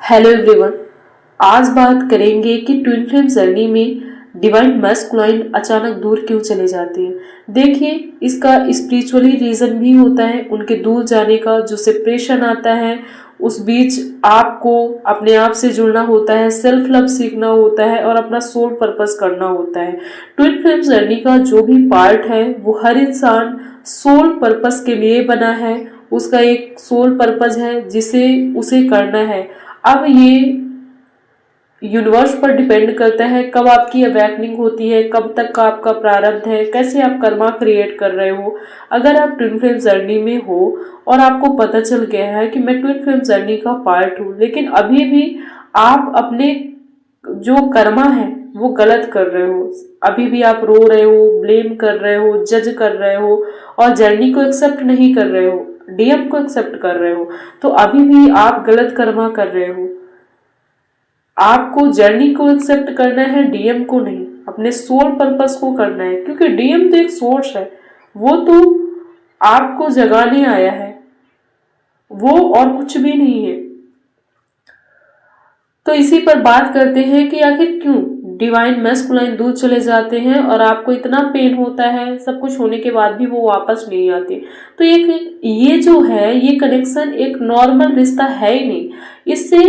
Hello everyone. आज बात करेंगे कि ट्विन फ्लेम जर्नी में डिवाइन मैस्कुलाइन अचानक दूर क्यों चले जाते हैं। देखिए, इसका स्पिरिचुअली रीजन भी होता है उनके दूर जाने का। जो सेपरेशन आता है उस बीच आपको अपने आप से जुड़ना होता है, सेल्फ लव सीखना होता है और अपना सोल पर्पस करना होता है। ट्विन फ्लेम जर्नी का जो भी पार्ट है वो हर इंसान सोल पर्पस के लिए बना है। उसका एक सोल पर्पस है जिसे उसे करना है। अब ये यूनिवर्स पर डिपेंड करता है कब आपकी अवेकनिंग होती है, कब तक का आपका प्रारब्ध है, कैसे आप कर्मा क्रिएट कर रहे हो। अगर आप ट्विन फ्लेम जर्नी में हो और आपको पता चल गया है कि मैं ट्विन फ्लेम जर्नी का पार्ट हूँ, लेकिन अभी भी आप अपने जो कर्मा है वो गलत कर रहे हो, अभी भी आप रो रहे हो, ब्लेम कर रहे हो, जज कर रहे हो और जर्नी को एक्सेप्ट नहीं कर रहे हो, डीएम को एक्सेप्ट कर रहे हो, तो अभी भी आप गलत कर्मा कर रहे हो। आपको जर्नी को एक्सेप्ट करना है, डीएम को नहीं। अपने सोल पर्पस को करना है, क्योंकि डीएम तो एक सोर्स है, वो तो आपको जगाने आया है, वो और कुछ भी नहीं है। तो इसी पर बात करते हैं कि आखिर क्यों डिवाइन मैस्कुलाइन दूर चले जाते हैं और आपको इतना पेन होता है, सब कुछ होने के बाद भी वो वापस नहीं आते। तो ये जो है, ये कनेक्शन एक नॉर्मल रिश्ता है ही नहीं, इससे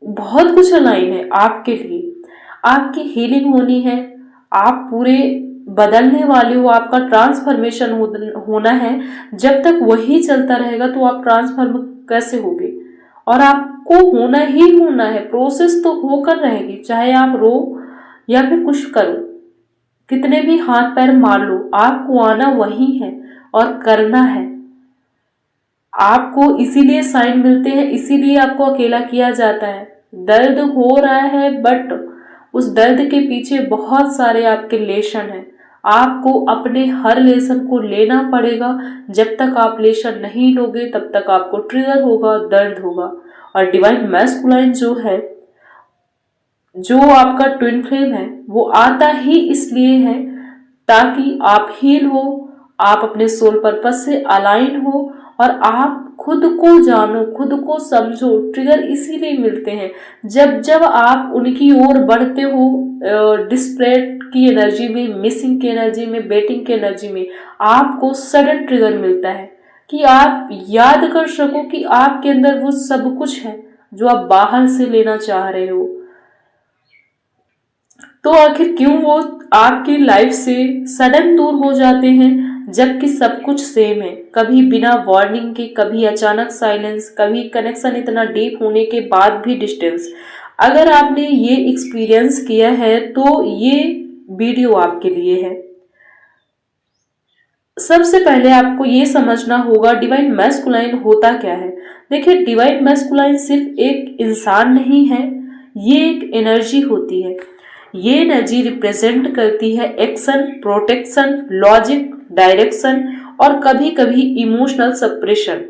बहुत कुछ अलाइन है आपके लिए। आपकी हीलिंग होनी है, आप पूरे बदलने वाले हो, आपका ट्रांसफॉर्मेशन होना है। जब तक वही चलता रहेगा तो आप ट्रांसफॉर्म कैसे होगे? और आपको होना ही होना है, प्रोसेस तो होकर रहेगी, चाहे आप रो या फिर कुछ करो, कितने भी हाथ पैर मार लो, आपको आना वही है और करना है। आपको इसीलिए साइन मिलते हैं, इसीलिए आपको अकेला किया जाता है। दर्द हो रहा है, बट उस दर्द के पीछे बहुत सारे आपके लेसन हैं। आपको अपने हर लेसन को लेना पड़ेगा। जब तक आप लेसन नहीं लोगे तब तक आपको ट्रिगर होगा, दर्द होगा। और डिवाइन मैस्कुलाइन जो है, जो आपका ट्विन फ्लेम है, वो आता ही इसलिए है ताकि आप हील हो, आप अपने सोल पर्पस से अलाइन हो और आप खुद को जानो, खुद को समझो। ट्रिगर इसीलिए मिलते हैं जब जब आप उनकी ओर बढ़ते हो, डिस्परेट की एनर्जी में, मिसिंग की एनर्जी में, बेटिंग की एनर्जी में, आपको सडन ट्रिगर मिलता है कि आप याद कर सको कि आपके अंदर वो सब कुछ है जो आप बाहर से लेना चाह रहे हो। तो आखिर क्यों वो आपकी लाइफ से सडन दूर हो जाते हैं जबकि सब कुछ सेम है? कभी बिना वार्निंग के, कभी अचानक साइलेंस, कभी कनेक्शन इतना डीप होने के बाद भी डिस्टेंस। अगर आपने ये एक्सपीरियंस किया है तो ये वीडियो आपके लिए है। सबसे पहले आपको ये समझना होगा डिवाइन मैस्कुलाइन होता क्या है। देखिए, डिवाइन मैस्कुलाइन सिर्फ एक इंसान नहीं है, ये एक एनर्जी होती है। ये एनर्जी रिप्रेजेंट करती है एक्शन, प्रोटेक्शन, लॉजिक, डायरेक्शन और कभी कभी इमोशनल सप्रेशन।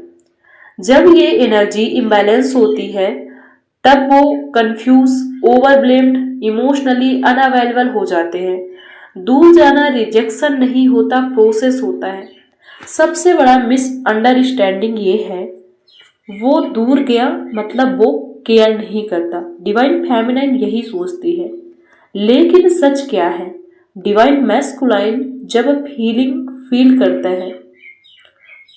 जब ये एनर्जी इम्बैलेंस होती है तब वो कंफ्यूज, ओवरब्लेम्ड, इमोशनली अनअवेलेबल हो जाते हैं। दूर जाना रिजेक्शन नहीं होता, प्रोसेस होता है। सबसे बड़ा मिसअंडरस्टैंडिंग ये है, वो दूर गया मतलब वो केयर नहीं करता। डिवाइन फेमिनाइन यही सोचती है, लेकिन सच क्या है? डिवाइन मैस्कुलाइन जब फीलिंग फील करता है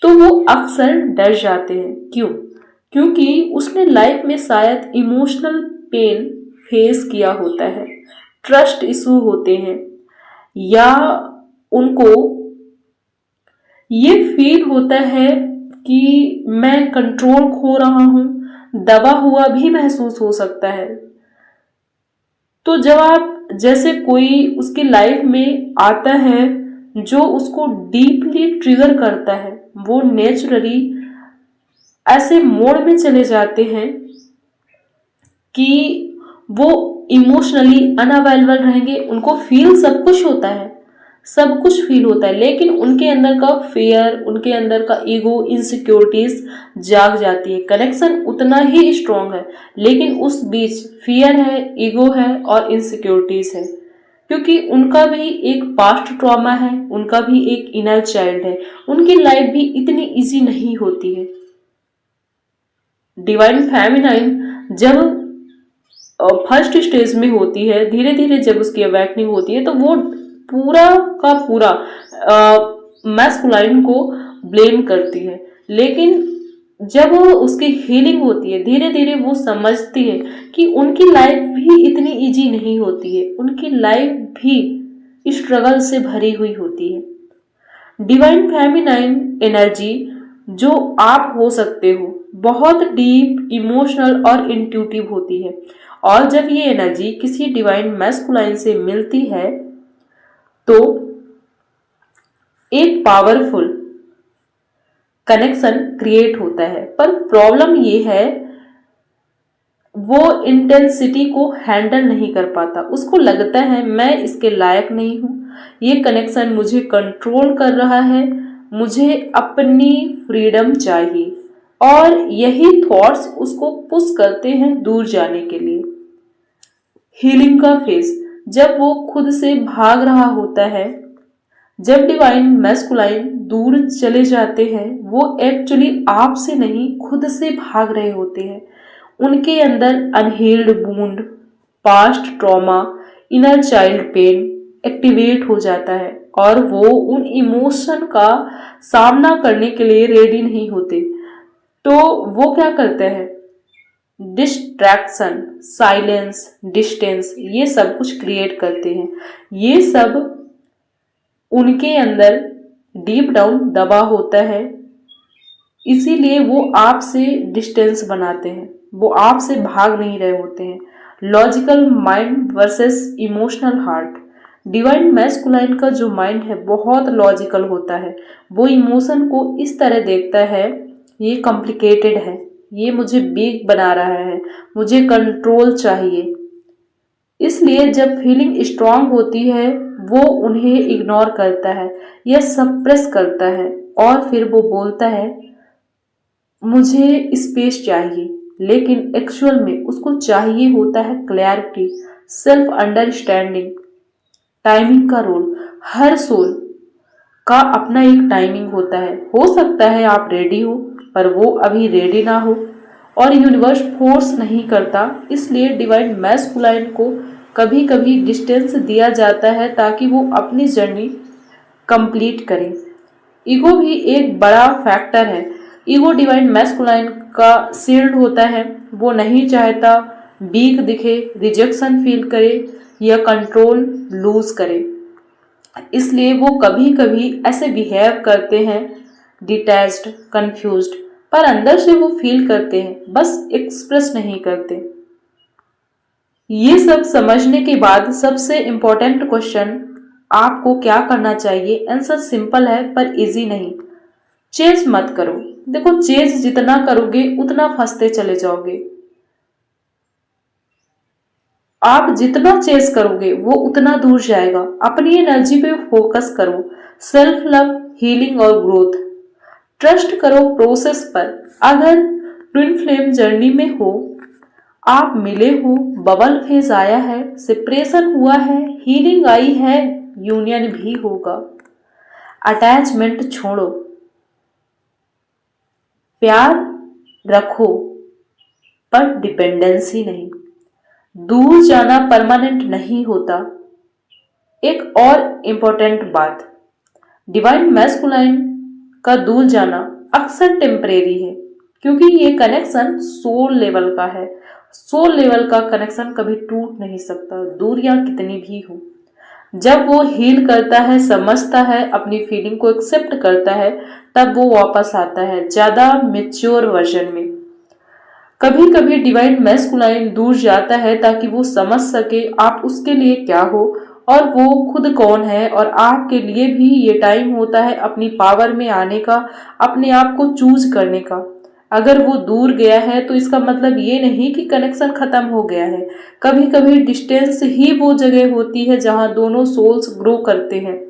तो वो अक्सर डर जाते हैं। क्यों? क्योंकि उसने लाइफ में शायद इमोशनल पेन फेस किया होता है, ट्रस्ट इशू होते हैं, या उनको ये फील होता है कि मैं कंट्रोल खो रहा हूं, दबा हुआ भी महसूस हो सकता है। तो जब आप जैसे कोई उसकी लाइफ में आता है जो उसको डीपली ट्रिगर करता है, वो नेचुरली ऐसे मोड में चले जाते हैं कि वो इमोशनली अनअवेलेबल रहेंगे। उनको फील सब कुछ होता है, सब कुछ फील होता है, लेकिन उनके अंदर का फियर, उनके अंदर का ईगो, इनसिक्योरिटीज जाग जाती है। कनेक्शन उतना ही स्ट्रांग है, लेकिन उस बीच फियर है, ईगो है और इनसिक्योरिटीज है, क्योंकि उनका भी एक पास्ट ट्रॉमा है, उनका भी एक इनर चाइल्ड है। उनकी लाइफ भी इतनी इजी नहीं होती है। डिवाइन फेमिनाइन जब फर्स्ट स्टेज में होती है, धीरे धीरे जब उसकी अवेकनिंग होती है तो वो पूरा का पूरा मैस्कुलाइन को ब्लेम करती है। लेकिन जब उसकी हीलिंग होती है, धीरे धीरे वो समझती है कि उनकी लाइफ भी इतनी इजी नहीं होती है, उनकी लाइफ भी स्ट्रगल से भरी हुई होती है। डिवाइन फेमिनाइन एनर्जी जो आप हो सकते हो बहुत डीप, इमोशनल और इंट्यूटिव होती है, और जब ये एनर्जी किसी डिवाइन मैस्कुलाइन से मिलती है तो एक पावरफुल कनेक्शन क्रिएट होता है। पर प्रॉब्लम ये है, वो इंटेंसिटी को हैंडल नहीं कर पाता। उसको लगता है मैं इसके लायक नहीं हूं, ये कनेक्शन मुझे कंट्रोल कर रहा है, मुझे अपनी फ्रीडम चाहिए, और यही थॉट्स उसको पुश करते हैं दूर जाने के लिए। हीलिंग का फेज, जब वो खुद से भाग रहा होता है, जब डिवाइन मैस्कुलाइन दूर चले जाते हैं, वो एक्चुअली आपसे नहीं खुद से भाग रहे होते हैं। उनके अंदर unhealed wound, past trauma, inner child pain activate हो जाता है, और वो उन इमोशन का सामना करने के लिए रेडी नहीं होते। तो वो क्या करते हैं, डिस्ट्रैक्शन, साइलेंस, डिस्टेंस, ये सब कुछ क्रिएट करते हैं। ये सब उनके अंदर डीप डाउन दबा होता है, इसीलिए वो आपसे डिस्टेंस बनाते हैं, वो आपसे भाग नहीं रहे होते हैं। Logical mind versus emotional heart. Divine masculine का जो माइंड है बहुत लॉजिकल होता है, वो इमोशन को इस तरह देखता है, ये कॉम्प्लिकेटेड है, ये मुझे वीक बना रहा है, मुझे कंट्रोल चाहिए। इसलिए जब फीलिंग स्ट्रांग होती है वो उन्हें इग्नोर करता है या सप्रेस करता है, और फिर वो बोलता है मुझे स्पेस चाहिए। लेकिन एक्चुअल में उसको चाहिए होता है क्लैरिटी, सेल्फ अंडरस्टैंडिंग, टाइमिंग का रोल। हर सोल का अपना एक टाइमिंग होता है। हो सकता है आप रेडी हो पर वो अभी रेडी ना हो, और यूनिवर्स फोर्स नहीं करता। इसलिए डिवाइन मैस्कुलाइन को कभी कभी डिस्टेंस दिया जाता है ताकि वो अपनी जर्नी कंप्लीट करें। ईगो भी एक बड़ा फैक्टर है। ईगो डिवाइन मैस्कुलाइन का शील्ड होता है, वो नहीं चाहता वीक दिखे, रिजेक्शन फील करे या कंट्रोल लूज करे। इसलिए वो कभी कभी ऐसे बिहेव करते हैं, डिटैच्ड, कंफ्यूज्ड, पर अंदर से वो फील करते हैं, बस एक्सप्रेस नहीं करते। ये सब समझने के बाद सबसे इम्पोर्टेंट क्वेश्चन, आपको क्या करना चाहिए? आंसर सिंपल है पर इजी नहीं। चेज मत करो। देखो, चेज जितना करोगे उतना फंसते चले जाओगे। आप जितना चेज करोगे वो उतना दूर जाएगा। अपनी एनर्जी पे फोकस करो, सेल्फ लव, हीलिंग और ग्रोथ। ट्रस्ट करो प्रोसेस पर। अगर ट्विन फ्लेम जर्नी में हो, आप मिले हो, बबल फेज आया है, सेपरेशन हुआ है, हीलिंग आई है, यूनियन भी होगा। अटैचमेंट छोड़ो, प्यार रखो पर डिपेंडेंसी नहीं। दूर जाना परमानेंट नहीं होता। एक और इम्पोर्टेंट बात, डिवाइन मैस्कुलाइन का दूर जाना अक्सर टेम्परेरी है, क्योंकि ये कनेक्शन सोल लेवल का है। सोल लेवल का कनेक्शन कभी टूट नहीं सकता, दूरियां कितनी भी हो। जब वो हील करता है, समझता है, अपनी फीलिंग को एक्सेप्ट करता है, तब वो वापस आता है ज्यादा मेच्योर वर्जन में। कभी कभी डिवाइन मैस्कुलाइन दूर जाता है ताकि वो समझ सके आप उसके लिए क्या हो और वो खुद कौन है, और आपके लिए भी ये टाइम होता है अपनी पावर में आने का, अपने आप को चूज करने का। अगर वो दूर गया है तो इसका मतलब ये नहीं कि कनेक्शन खत्म हो गया है। कभी कभी डिस्टेंस ही वो जगह होती है जहां दोनों सोल्स ग्रो करते हैं,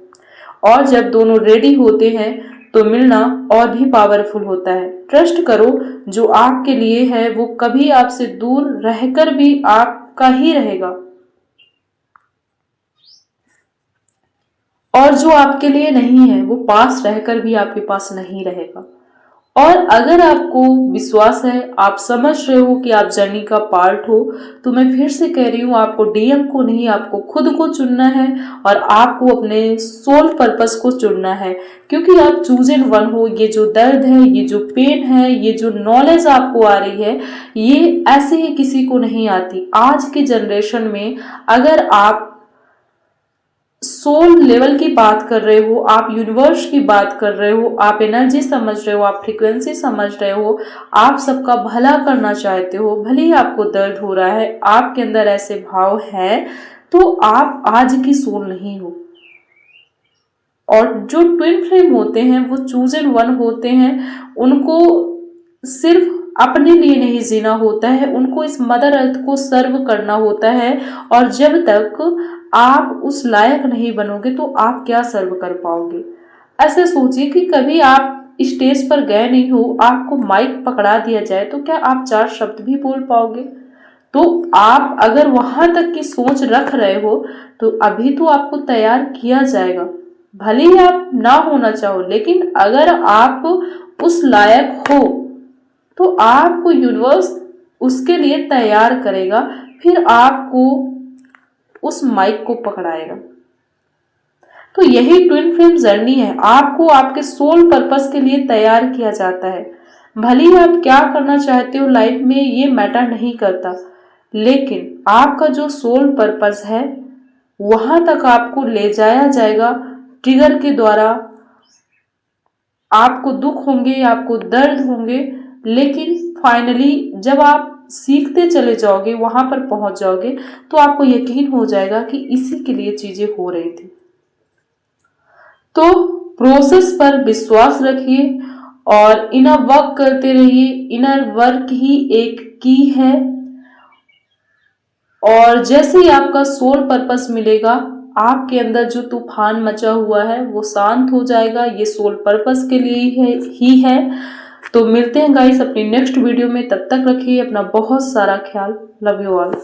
और जब दोनों रेडी होते हैं तो मिलना और भी पावरफुल होता है। ट्रस्ट करो, जो आपके लिए है वो कभी आपसे दूर रहकर भी आपका ही रहेगा, और जो आपके लिए नहीं है वो पास रहकर भी आपके पास नहीं रहेगा। और अगर आपको विश्वास है, आप समझ रहे हो कि आप जर्नी का पार्ट हो, तो मैं फिर से कह रही हूँ, आपको डीएम को नहीं, आपको खुद को चुनना है और आपको अपने सोल पर्पस को चुनना है, क्योंकि आप चूजन वन हो। ये जो दर्द है, ये जो पेन है, ये जो नॉलेज आपको आ रही है, ये ऐसे ही किसी को नहीं आती। आज के जनरेशन में अगर आप सोल लेवल की बात कर रहे हो, आप यूनिवर्स की बात कर रहे हो, आप एनर्जी समझ रहे हो, आप फ्रीक्वेंसी समझ रहे हो, आप सबका भला करना चाहते हो, भले ही आपको दर्द हो रहा है, आपके अंदर ऐसे भाव है, तो आप आज की सोल नहीं हो। और जो ट्विन फ्लेम होते हैं वो चूजन वन होते हैं, उनको सिर्फ अपने लिए नहीं जीना होता है, उनको इस मदर अर्थ को सर्व करना होता है। और जब तक आप उस लायक नहीं बनोगे तो आप क्या सर्व कर पाओगे। ऐसे सोचिए कि कभी आप स्टेज पर गए नहीं हो, आपको माइक पकड़ा दिया जाए तो क्या आप 4 शब्द भी बोल पाओगे। तो आप अगर वहां तक की सोच रख रहे हो तो अभी तो आपको तैयार किया जाएगा, भले ही आप ना होना चाहो, लेकिन अगर आप उस लायक हो तो आपको यूनिवर्स उसके लिए तैयार करेगा, फिर आपको उस माइक को पकड़ाएगा। तो यही ट्विन फ्लेम जर्नी है, आपको आपके सोल पर्पस के लिए तैयार किया जाता है। भले ही आप क्या करना चाहते हो लाइफ में ये मैटर नहीं करता, लेकिन आपका जो सोल पर्पस है वहां तक आपको ले जाया जाएगा ट्रिगर के द्वारा। आपको दुख होंगे, आपको दर्द होंगे, लेकिन फाइनली जब आप सीखते चले जाओगे, वहां पर पहुंच जाओगे, तो आपको यकीन हो जाएगा कि इसी के लिए चीजें हो रही थी। तो प्रोसेस पर विश्वास रखिए और इनर वर्क करते रहिए। इनर वर्क ही एक की है, और जैसे ही आपका सोल पर्पस मिलेगा, आपके अंदर जो तूफान मचा हुआ है वो शांत हो जाएगा। ये सोल पर्पस के लिए ही है। तो मिलते हैं गाइस अपनी नेक्स्ट वीडियो में, तब तक रखिए अपना बहुत सारा ख्याल। Love you all.